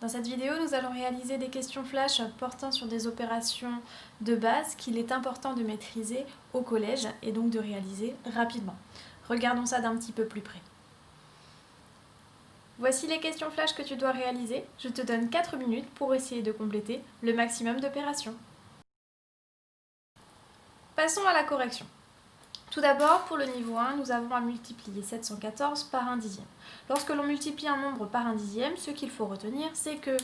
Dans cette vidéo, nous allons réaliser des questions flash portant sur des opérations de base qu'il est important de maîtriser au collège et donc de réaliser rapidement. Regardons ça d'un petit peu plus près. Voici les questions flash que tu dois réaliser. Je te donne 4 minutes pour essayer de compléter le maximum d'opérations. Passons à la correction. Tout d'abord, pour le niveau 1, nous avons à multiplier 714 par 1 dixième. Lorsque l'on multiplie un nombre par 1 dixième, ce qu'il faut retenir, c'est que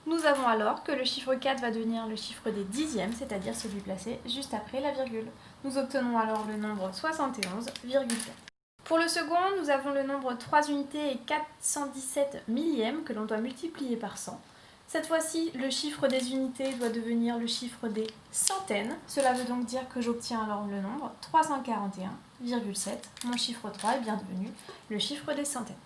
nous avons alors que le chiffre 4 va devenir le chiffre des dixièmes, c'est-à-dire celui placé juste après la virgule. Nous obtenons alors le nombre 71,4. Pour le second, nous avons le nombre 3 unités et 417 millièmes que l'on doit multiplier par 100. Cette fois-ci, le chiffre des unités doit devenir le chiffre des centaines. Cela veut donc dire que j'obtiens alors le nombre 341,7. Mon chiffre 3 est bien devenu le chiffre des centaines.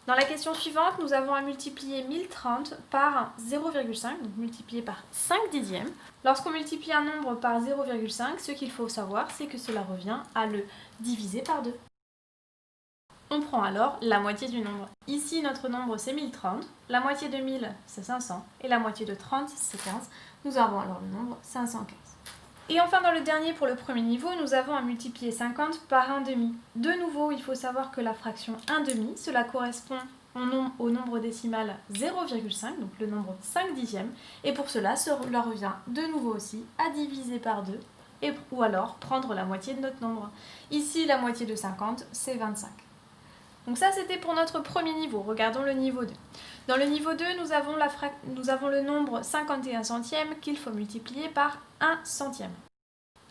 Dans la question suivante, nous avons à multiplier 1030 par 0,5, donc multiplié par 5 dixièmes. Lorsqu'on multiplie un nombre par 0,5, ce qu'il faut savoir, c'est que cela revient à le diviser par 2. On prend alors la moitié du nombre. Ici, notre nombre, c'est 1030. La moitié de 1000, c'est 500. Et la moitié de 30, c'est 15. Nous avons alors le nombre 515. Et enfin, dans le dernier, pour le premier niveau, nous avons à multiplier 50 par 1 demi. De nouveau, il faut savoir que la fraction 1 demi, cela correspond au nombre décimal 0,5, donc le nombre 5 dixièmes. Et pour cela, cela revient de nouveau aussi à diviser par 2, ou alors prendre la moitié de notre nombre. Ici, la moitié de 50, c'est 25. Donc ça, c'était pour notre premier niveau. Regardons le niveau 2. Dans le niveau 2, nous avons le nombre 51 centièmes qu'il faut multiplier par 1 centième.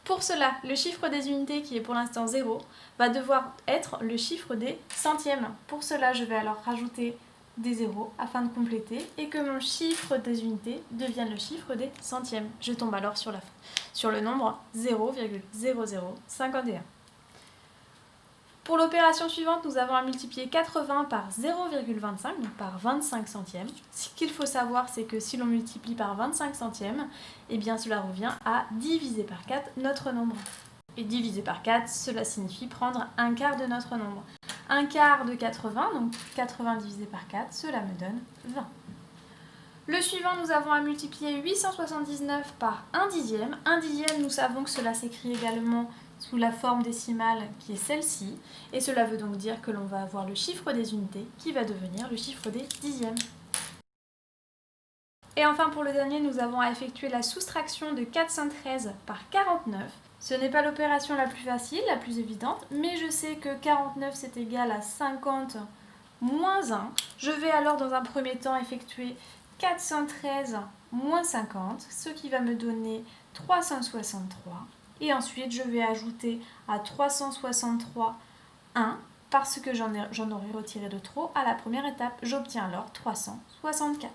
Pour cela, le chiffre des unités, qui est pour l'instant 0, va devoir être le chiffre des centièmes. Pour cela, je vais alors rajouter des zéros afin de compléter et que mon chiffre des unités devienne le chiffre des centièmes. Je tombe alors sur le nombre 0,0051. Pour l'opération suivante, nous avons à multiplier 80 par 0,25, donc par 25 centièmes. Ce qu'il faut savoir, c'est que si l'on multiplie par 25 centièmes, eh bien cela revient à diviser par 4 notre nombre. Et diviser par 4, cela signifie prendre un quart de notre nombre. Un quart de 80, donc 80 divisé par 4, cela me donne 20. Le suivant, nous avons à multiplier 879 par 1 dixième. 1 dixième, nous savons que cela s'écrit également sous la forme décimale qui est celle-ci. Et cela veut donc dire que l'on va avoir le chiffre des unités qui va devenir le chiffre des dixièmes. Et enfin, pour le dernier, nous avons à effectuer la soustraction de 413 par 49. Ce n'est pas l'opération la plus facile, la plus évidente, mais je sais que 49 c'est égal à 50 moins 1. Je vais alors dans un premier temps effectuer 413 moins 50, ce qui va me donner 363. Et ensuite, je vais ajouter à 363 1 parce que j'en aurais retiré de trop à la première étape. J'obtiens alors 364.